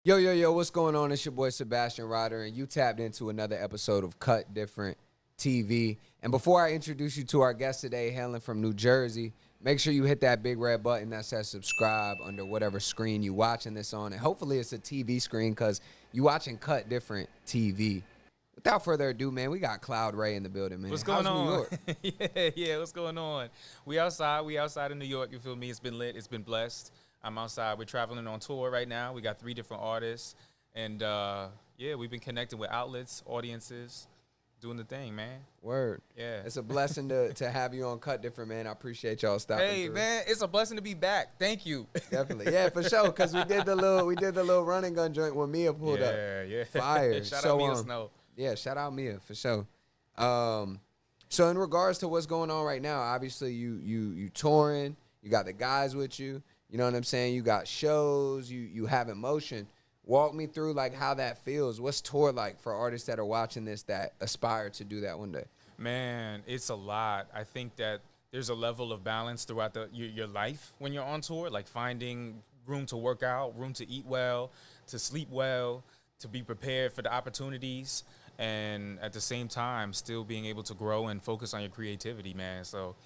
Yo, yo, yo, what's going on? It's your boy Sebastian Ryder, and you tapped into another episode of Cut Different TV. And before I introduce you to our guest today, hailing from New Jersey, make sure you hit that big red button that says subscribe under whatever screen you watching this on. And hopefully it's a TV screen because you watching Cut Different TV. Without further ado, man, we got Cloud Ray in the building, man. What's going How's New on? York? yeah, what's going on? We outside in New York, you feel me? It's been lit, it's been blessed. I'm outside, we're traveling on tour right now. We got 3 different artists, and yeah, we've been connecting with outlets, audiences, doing the thing, man. Word. Yeah. It's a blessing to have you on Cut Different, man. I appreciate y'all stopping Hey, through. man, it's a blessing to be back. Thank you. Definitely. Yeah, for sure. Because we did the little running gun joint when Mia pulled up. Yeah. Fire. Shout So, out Mia Snow. Yeah, shout out Mia for sure. So in regards to what's going on right now, obviously you touring, you got the guys with you, you know what I'm saying? You got shows, you have emotion. Walk me through like how that feels. What's tour like for artists that are watching this that aspire to do that one day? Man, it's a lot. I think that there's a level of balance throughout your life when you're on tour, like finding room to work out, room to eat well, to sleep well, to be prepared for the opportunities, and at the same time still being able to grow and focus on your creativity, man. So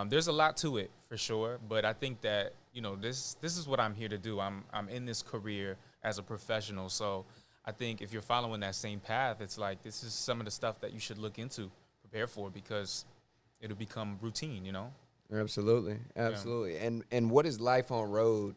there's a lot to it for sure, but I think that this is what I'm here to do. I'm in this career as a professional, so I think if you're following that same path, it's like this is some of the stuff that you should look into, prepare for, because it'll become routine, Absolutely. And what is life on road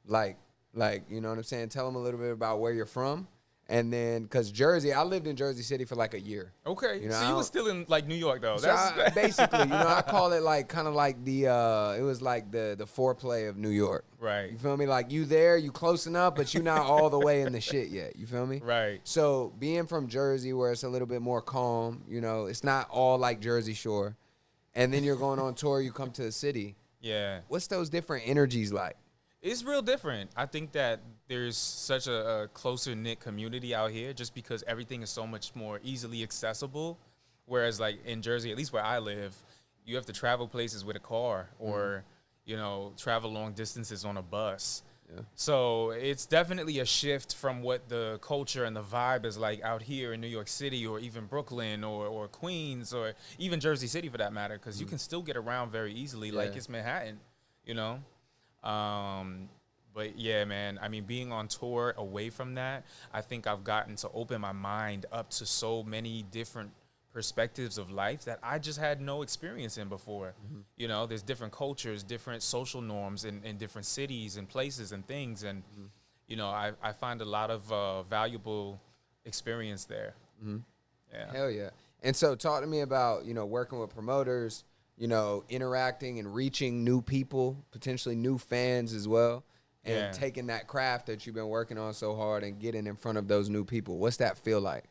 like? Like, you know what I'm saying? Tell them a little bit about where you're from. And then, because Jersey, I lived in Jersey City for like a year. Okay, You know, so you were still in like New York though. So basically, I call it like kind of like it was like the foreplay of New York. Right. You feel me? Like you there, you close enough, but you not all the way in the shit yet. You feel me? Right. So being from Jersey, where it's a little bit more calm, it's not all like Jersey Shore. And then you're going on tour, you come to the city. Yeah. What's those different energies like? It's real different. I think that there's such a closer knit community out here just because everything is so much more easily accessible. Whereas like in Jersey, at least where I live, you have to travel places with a car or, travel long distances on a bus. Yeah. So it's definitely a shift from what the culture and the vibe is like out here in New York City or even Brooklyn or Queens or even Jersey City for that matter, because you can still get around very easily like it's Manhattan, But yeah, man, I mean, being on tour away from that, I think I've gotten to open my mind up to so many different perspectives of life that I just had no experience in before. There's different cultures, different social norms in different cities and places and things. And, I find a lot of valuable experience there. Yeah. Hell yeah. And so talk to me about, working with promoters, interacting and reaching new people, potentially new fans as well, and taking that craft that you've been working on so hard and getting in front of those new people. What's that feel like?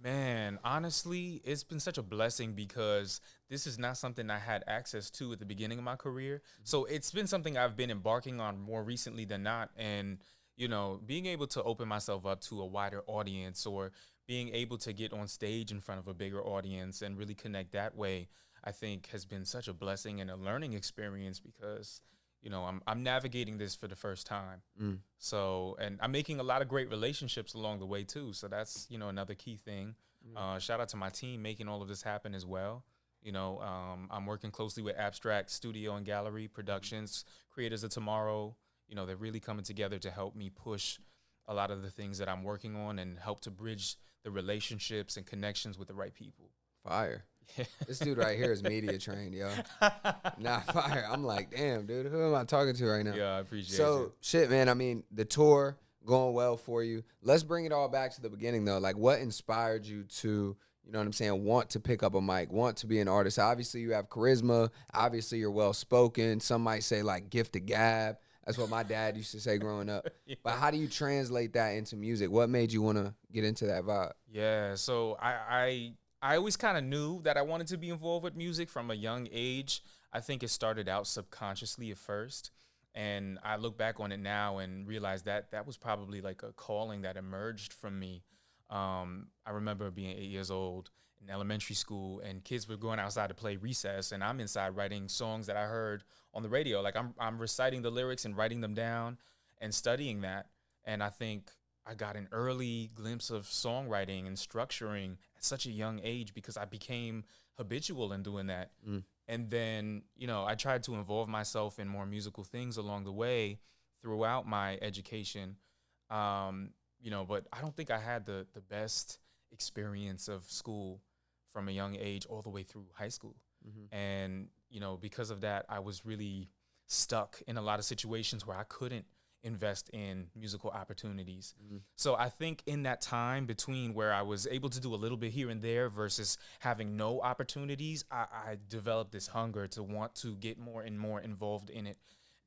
Man, honestly, it's been such a blessing because this is not something I had access to at the beginning of my career. So it's been something I've been embarking on more recently than not. And, being able to open myself up to a wider audience or being able to get on stage in front of a bigger audience and really connect that way, I think has been such a blessing and a learning experience because, I'm navigating this for the first time. So, and I'm making a lot of great relationships along the way too. So that's, another key thing. Shout out to my team making all of this happen as well. I'm working closely with Abstract Studio and Gallery Productions, Creators of Tomorrow. They're really coming together to help me push a lot of the things that I'm working on and help to bridge the relationships and connections with the right people. Fire. This dude right here is media trained, yo. Nah, fire. I'm like, damn, dude, who am I talking to right now? Yeah, I appreciate So, shit, man, I mean, the tour going well for you. Let's bring it all back to the beginning, though. Like, what inspired you to, want to pick up a mic, want to be an artist? Obviously, you have charisma. Obviously, you're well-spoken. Some might say, like, gift of gab. That's what my dad used to say growing up. Yeah. But how do you translate that into music? What made you want to get into that vibe? Yeah, so I always kind of knew that I wanted to be involved with music from a young age. I think it started out subconsciously at first. And I look back on it now and realize that that was probably like a calling that emerged from me. I remember being 8 years old in elementary school, and kids were going outside to play recess, and I'm inside writing songs that I heard on the radio. Like I'm reciting the lyrics and writing them down and studying that. And I think I got an early glimpse of songwriting and structuring at such a young age because I became habitual in doing that. Mm. And then, I tried to involve myself in more musical things along the way throughout my education. But I don't think I had the best experience of school from a young age all the way through high school. Mm-hmm. And, because of that, I was really stuck in a lot of situations where I couldn't invest in musical opportunities. Mm-hmm. So I think in that time between where I was able to do a little bit here and there versus having no opportunities, I developed this hunger to want to get more and more involved in it.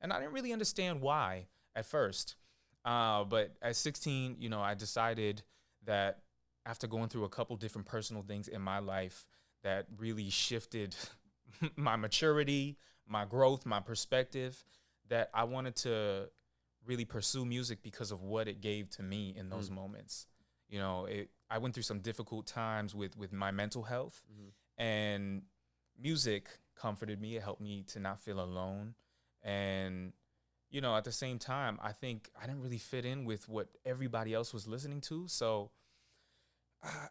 And I didn't really understand why at first. But at 16, I decided that after going through a couple different personal things in my life that really shifted my maturity, my growth, my perspective, that I wanted to really pursue music because of what it gave to me in those moments. I went through some difficult times with my mental health, and music comforted me. It helped me to not feel alone. And, at the same time, I think I didn't really fit in with what everybody else was listening to. So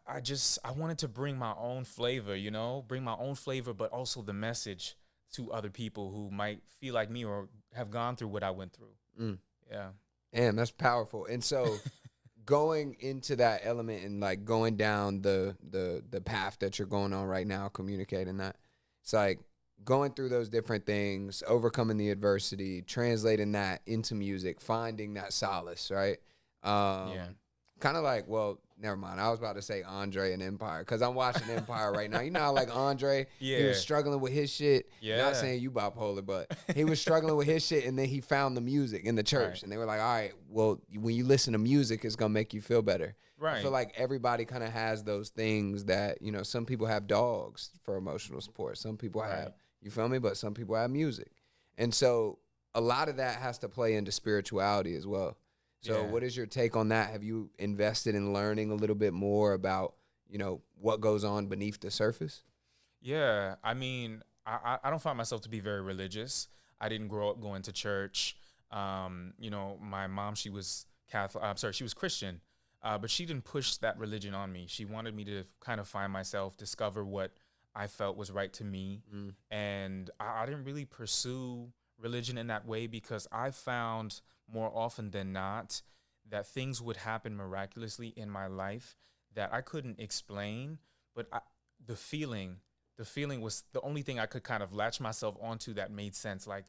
I wanted to bring my own flavor, but also the message to other people who might feel like me or have gone through what I went through. Mm. Yeah. Damn, that's powerful. And so going into that element and like going down the path that you're going on right now, communicating that, it's like going through those different things, overcoming the adversity, translating that into music, finding that solace, right? Yeah. Kind of like, well, never mind. I was about to say Andre and Empire because I'm watching Empire right now. You know how like Andre, he Yeah. was struggling with his shit. Yeah. Not saying you bipolar, but he was struggling with his shit, and then he found the music in the church, Right. and they were like, all right, well, when you listen to music, it's gonna make you feel better. I Right. feel like everybody kind of has those things that, some people have dogs for emotional support. Some people Right. have, you feel me? But some people have music. And so a lot of that has to play into spirituality as well. So Yeah. what is your take on that? Have you invested in learning a little bit more about, what goes on beneath the surface? Yeah. I mean, I don't find myself to be very religious. I didn't grow up going to church. My mom, she was Catholic. I'm sorry, she was Christian, but she didn't push that religion on me. She wanted me to kind of find myself, discover what I felt was right to me. And I didn't really pursue religion in that way because I found more often than not that things would happen miraculously in my life that I couldn't explain, but the feeling was the only thing I could kind of latch myself onto that made sense. Like,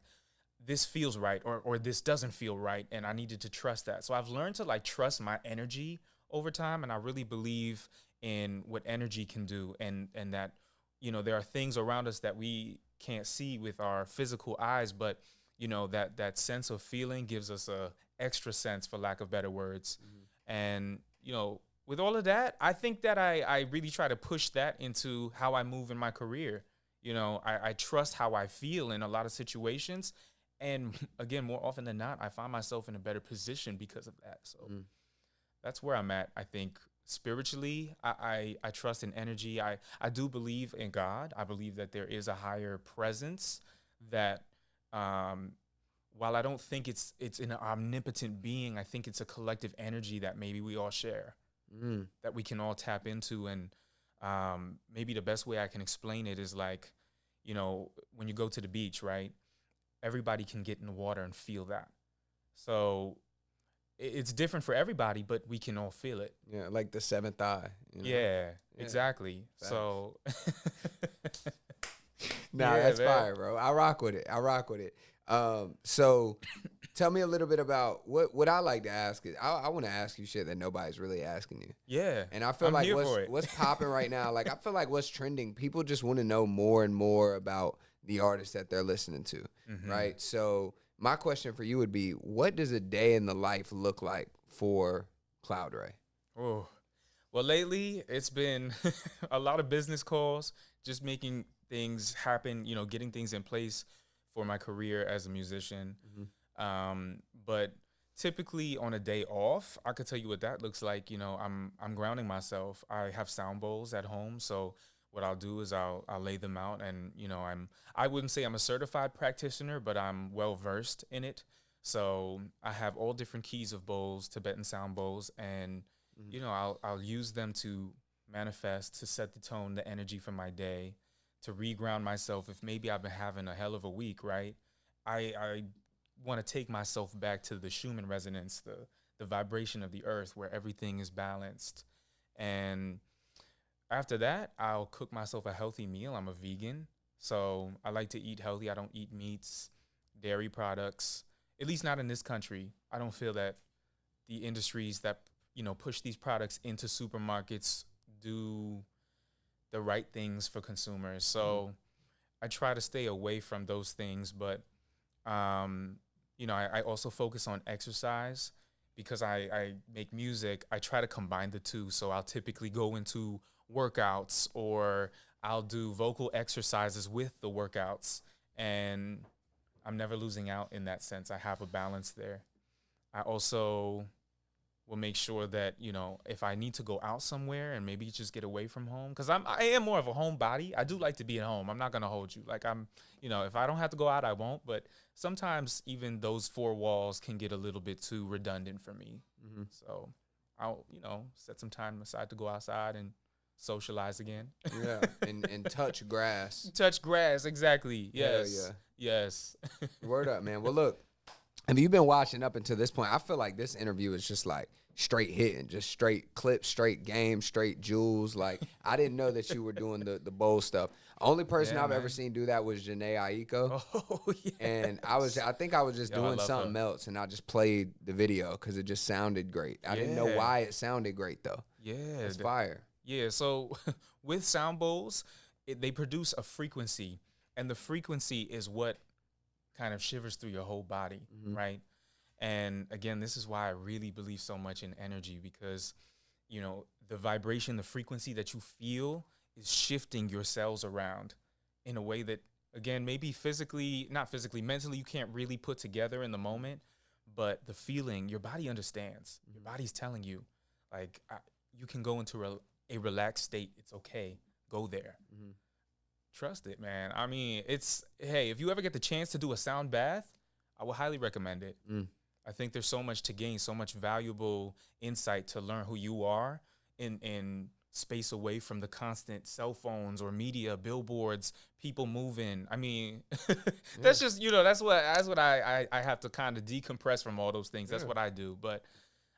this feels right, or this doesn't feel right, and I needed to trust that. So I've learned to like trust my energy over time, and I really believe in what energy can do, and that there are things around us that we can't see with our physical eyes, but that sense of feeling gives us a extra sense, for lack of better words. And with all of that, I think that I really try to push that into how I move in my career. I trust how I feel in a lot of situations, and again, more often than not, I find myself in a better position because of that. So that's where I'm at. I think spiritually, I trust in energy. I do believe in God. I believe that there is a higher presence that, while I don't think it's an omnipotent being, I think it's a collective energy that maybe we all share, that we can all tap into. And maybe the best way I can explain it is like, when you go to the beach, right? Everybody can get in the water and feel that. So it's different for everybody, but we can all feel it. Yeah, like the seventh eye. Yeah, exactly. Facts. So Nah, Yeah, that's man. fire, bro. I rock with it. So tell me a little bit about what I like to ask is I want to ask you shit that nobody's really asking you. yeah, And I feel I'm like here for it. what's popping right now, like I feel like what's trending, people just want to know more and more about the artists that they're listening to, right? So my question for you would be, what does a day in the life look like for Cloud Ray? Oh, well, lately it's been a lot of business calls, just making things happen, getting things in place for my career as a musician. But typically on a day off, I could tell you what that looks like. I'm grounding myself. I have sound bowls at home, so what I'll do is I'll lay them out, and I wouldn't say I'm a certified practitioner, but I'm well versed in it. So I have all different keys of bowls, Tibetan sound bowls, and Mhm. you know, I'll use them to manifest, to set the tone, the energy for my day, to reground myself. If maybe I've been having a hell of a week, right? I want to take myself back to the Schumann resonance, the vibration of the earth where everything is balanced. And after that, I'll cook myself a healthy meal. I'm a vegan, so I like to eat healthy. I don't eat meats, dairy products, at least not in this country. I don't feel that the industries that, you know, push these products into supermarkets do the right things for consumers. Mhm. So I try to stay away from those things, but um, you know, I also focus on exercise because I make music. I try to combine the two. So I'll typically go into workouts, or I'll do vocal exercises with the workouts. And I'm never losing out in that sense. I have a balance there. I also will make sure that, you know, if I need to go out somewhere and maybe just get away from home, because I am more of a homebody. I do like to be at home. I'm not gonna hold you. Like, I'm, you know, if I don't have to go out, I won't. But sometimes even those four walls can get a little bit too redundant for me. Mhm. So I'll, you know, set some time aside to go outside and socialize again. Yeah, and touch grass. Touch grass, exactly. Hell Yes, yeah. yes. Word up, man. Well, look, if you've been watching up until this point, I feel like this interview is just like straight hitting, just straight clips, straight game, straight jewels. Like, I didn't know that you were doing the bold stuff. Only person Yeah, I've ever man. seen do that was Janae Aiko. Oh And yes. I think I was just Yo, I doing love her. something else, and I just played the video because it just sounded great. I didn't know Yeah, why it sounded great though. yeah. It's fire. Yeah, so with sound bowls, they produce a frequency, and the frequency is what kind of shivers through your whole body, Hmm. right? And again, this is why I really believe so much in energy, because, you know, the vibration, the frequency that you feel is shifting your cells around in a way that, again, maybe physically, not physically, mentally, you can't really put together in the moment, but the feeling, your body understands. Your Hmm. body's telling you, like, you can go into a relaxed state. It's okay. Go there. Hmm. Trust it, man. I mean, it's, hey, if you ever get the chance to do a sound bath, I would highly recommend it. Mm. I think there's so much to gain, so much valuable insight to learn who you are in space away from the constant cell phones or media, billboards, people moving. I mean, Yeah. that's just, you know, that's what I have to kind of decompress from all those things. That's Yeah. what I do. But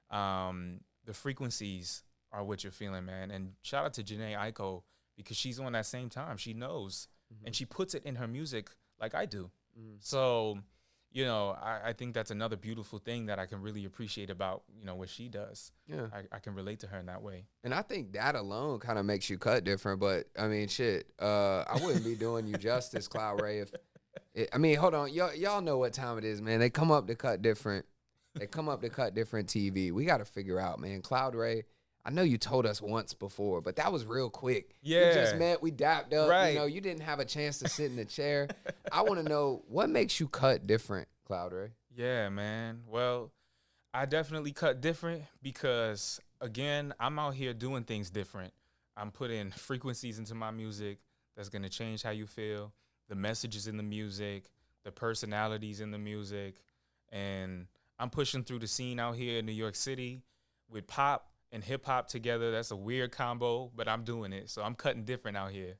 the frequencies are what you're feeling, man. And shout out to Janae Aiko, because she's on that same time. She knows, Hmm. and she puts it in her music like I do. Hmm. So, you know, I think that's another beautiful thing that I can really appreciate about, you know, what she does. Yeah. I can relate to her in that way. And I think that alone kind of makes you cut different. But I mean, shit, I wouldn't be doing you justice, Cloud Ray. If I mean, hold on, y'all know what time it is, man. They come up to cut different. They come up to cut different TV. We got to figure out, man. Cloud Ray. I know you told us once before, but that was real quick. We just Yeah, met, we dapped up. You right. know, you didn't have a chance to sit in the chair. I want to know what makes you cut different, Cloud Ray. Yeah, man. Well, I definitely cut different because, again, I'm out here doing things different. I'm putting frequencies into my music that's going to change how you feel, the messages in the music, the personalities in the music. And I'm pushing through the scene out here in New York City with pop and hip hop together. That's a weird combo, but I'm doing it. So I'm cutting different out here.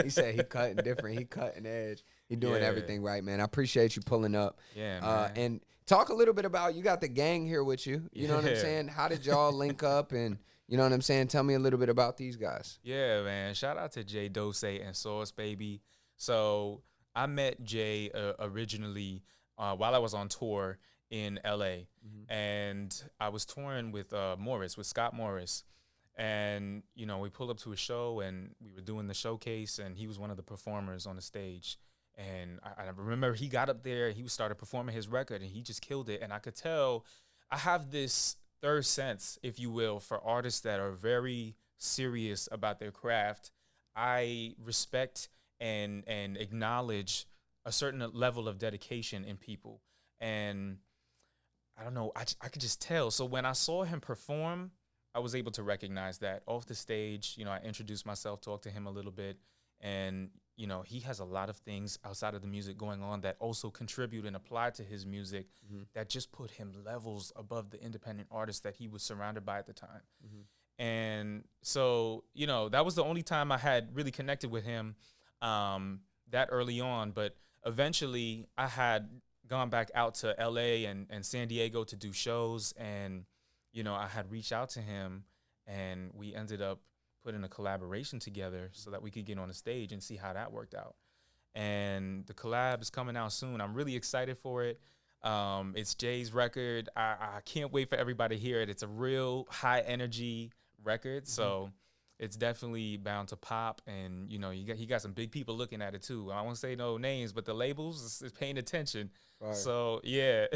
He said he cutting different. He cutting edge. He doing Yeah. everything right, man. I appreciate you pulling up. Yeah, man. And talk a little bit about, you got the gang here with you. You know what I'm Yeah. saying? How did y'all link up? And you know what I'm saying? Tell me a little bit about these guys. Yeah, man. Shout out to Jay Dose and Source Baby. So I met Jay originally while I was on tour in LA. Mhm. And I was touring with Morris, with Scott Morris. And, you know, we pulled up to a show and we were doing the showcase, and he was one of the performers on the stage. And I remember he got up there, he started performing his record, and he just killed it. And I could tell I have this third sense, if you will, for artists that are very serious about their craft. I respect and acknowledge a certain level of dedication in people. And I don't know, I could just tell. So when I saw him perform, I was able to recognize that off the stage. You know, I introduced myself, talked to him a little bit, and you know, he has a lot of things outside of the music going on that also contribute and apply to his music that just put him levels above the independent artists that he was surrounded by at the time. And so, you know, that was the only time I had really connected with him that early on. But eventually I had gone back out to LA and San Diego to do shows. And, you know, I had reached out to him and we ended up putting a collaboration together so that we could get on the stage and see how that worked out. And the collab is coming out soon. I'm really excited for it. It's Jay's record. I can't wait for everybody to hear it. It's a real high energy record. So it's definitely bound to pop. And, you know, he got some big people looking at it too. I won't say no names, but the labels is paying attention. Right. So, yeah.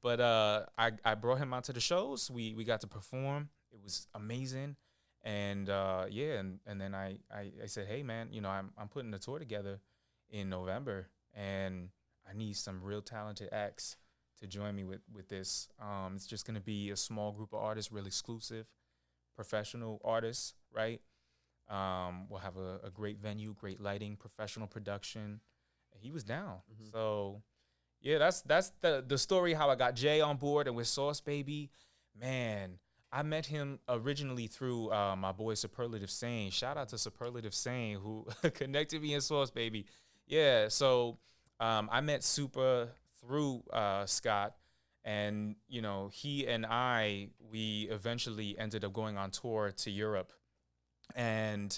But I brought him out to the shows. We got to perform. It was amazing. And and then I said, hey man, you know, I'm putting a tour together in November, and I need some real talented acts to join me with this. It's just gonna be a small group of artists, real exclusive, professional artists, right? We'll have a great venue, great lighting, professional production. He was down, so yeah, that's the story how I got Jay on board, and with Sauce Baby, man. I met him originally through my boy Superlative Sane. Shout out to Superlative Sane who connected me in Sauce Baby. Yeah, so I met Super through Scott, and you know he and we eventually ended up going on tour to Europe. And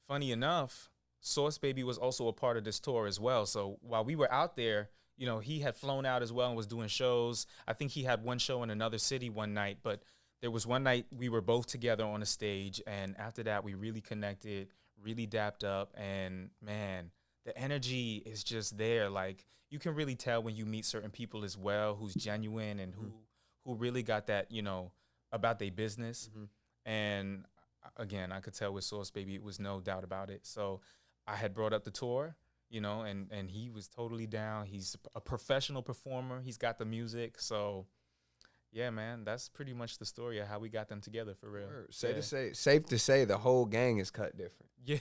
funny enough, Sauce Baby was also a part of this tour as well. So while we were out there, you know, he had flown out as well and was doing shows. I think he had one show in another city one night, but there was one night we were both together on a stage, and after that we really connected, really dapped up, and man, the energy is just there. Like you can really tell when you meet certain people as well, who's genuine and who really got that, you know, about their business. And again, I could tell with Sauce Baby, it was no doubt about it. So I had brought up the tour, you know, and he was totally down. He's a professional performer. He's got the music, so. Yeah, man, that's pretty much the story of how we got them together for real. Safe to say, the whole gang is cut different. Yeah,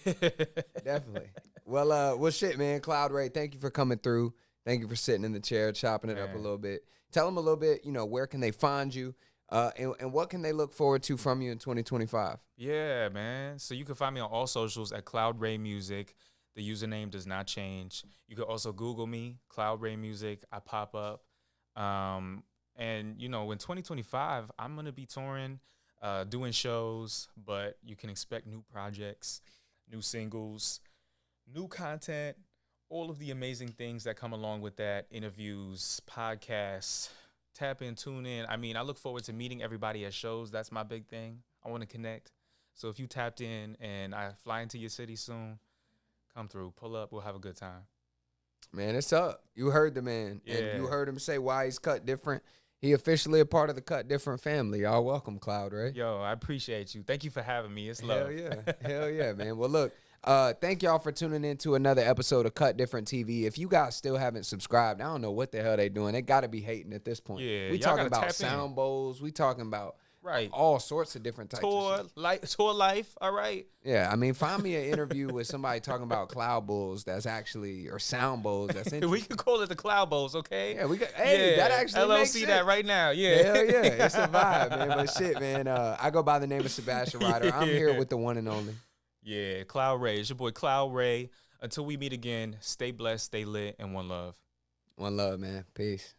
definitely. Well, shit, man. Cloud Ray, thank you for coming through. Thank you for sitting in the chair, chopping it up a little bit. Tell them a little bit, you know, where can they find you, and what can they look forward to from you in 2025? Yeah, man. So you can find me on all socials at Cloud Ray Music. The username does not change. You can also Google me, Cloud Ray Music. I pop up. And, you know, in 2025, I'm going to be touring, doing shows, but you can expect new projects, new singles, new content, all of the amazing things that come along with that, interviews, podcasts, tap in, tune in. I mean, I look forward to meeting everybody at shows. That's my big thing. I want to connect. So if you tapped in and I fly into your city soon, come through, pull up, we'll have a good time. Man, it's up. You heard the man. Yeah. And you heard him say why he's cut different. He officially a part of the Cut Different family. Y'all welcome, Cloud Ray. Yo, I appreciate you. Thank you for having me. It's love. Hell yeah. Hell yeah, man. Well, look, thank y'all for tuning in to another episode of Cut Different TV. If you guys still haven't subscribed, I don't know what the hell they doing. They got to be hating at this point. Yeah, we talking about sound bowls. We talking about all sorts of different types of shit. Tour life, all right? Yeah, I mean, find me an interview with somebody talking about cloud bowls that's actually, or sound bowls that's interesting. We could call it the cloud bowls, okay? Yeah, we got, that actually LLC makes sense. That right now, yeah. Hell yeah, it's a vibe, man. But shit, man, I go by the name of Sebastian Ryder. I'm here with the one and only. Yeah, Cloud Ray. It's your boy Cloud Ray. Until we meet again, stay blessed, stay lit, and one love. One love, man. Peace.